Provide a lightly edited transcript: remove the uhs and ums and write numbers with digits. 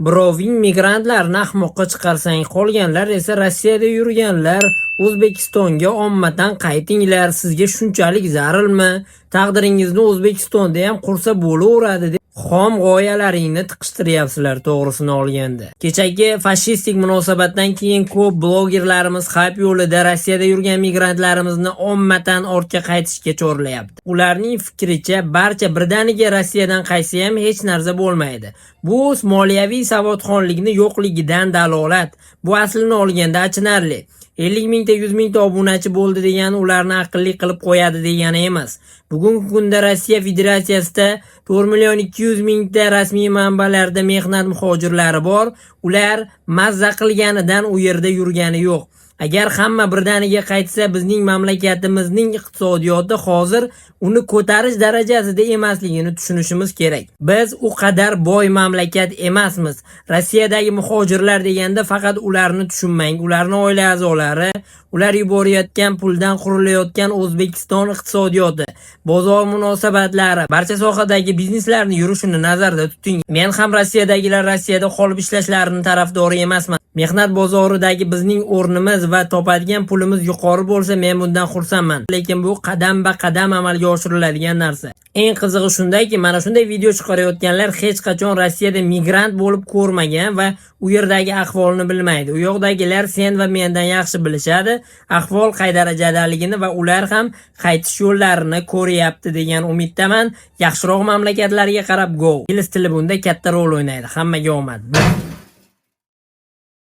Biroving migrantlarni ahmoqqa chiqarsang, qolganlar esa Rossiyada yurganlar O'zbekistonga ommadan qaytinglar, sizga shunchalik zararmi? Taqdiringizni O'zbekistonda ham qursa bo'laveradi deb xom g'oyalaringni tiqishtiryapsizlar, to'g'risini olganda. Kechagi fashistik munosabatdan keyin ko'p blogerlarimiz hayp yo'lida Rossiyada yurgan migrantlarimizni ommadan ortga qaytishga chorlayapti. Ularning fikricha, barcha birdaniga Rossiyadan qaytsa ham hech narsa bo'lmaydi. Bu moliyaviy savodxonlikni yo'qligidan dalolat. Bu aslini olganda achinarli. 50 mingta 100 mingta obunachi bo'ldi degani ularni aqlli qilib qo'yadi degani emas. Bugungi kunda Rossiya Federatsiyasida 4 million 200 mingta rasmiy manbalarda mehnat muhojirlari bor. Ular mazza qilganidan u yerda yurgani yo'q. Agar hamma birdaniga qaytsa, bizning mamlakatimizning iqtisodiyoti hozir uni ko'tarish darajasida emasligini tushunishimiz kerak. Biz u qadar boy mamlakat emasmiz. Rossiyadagi muhojirlar deganda faqat ularni tushunmang, ularning oila a'zolari, ular yuborayotgan puldan qurilayotgan O'zbekiston iqtisodiyoti, bozor munosabatlari, barcha sohadagi bizneslarni yurishini nazarda tuting. Men ham Rossiyadagilar Rossiyada qolib ishlashlarini tarafdori emasman. Mehnat bozoridagi bizning o'rnimiz va topadigan pulimiz yuqori bo'lsa, men bundan xursandman. Lekin bu qadam-ba-qadam amalga oshiriladigan narsa. Eng qizig'i shundaki, mana shunday video chiqarayotganlar hech qachon Rossiyada migrant bo'lib ko'rmagan va u yerdagi ahvolni bilmaydi. U yoqdagilar sen va mendan yaxshi bilishadi, ahvol qay darajadaligini va ular ham qaytish yo'llarini ko'ryapti degan umiddaman. Yaxshiroq mamlakatlarga qarab go. Ingliz tili bunda katta rol o'ynaydi. Hammaga omad.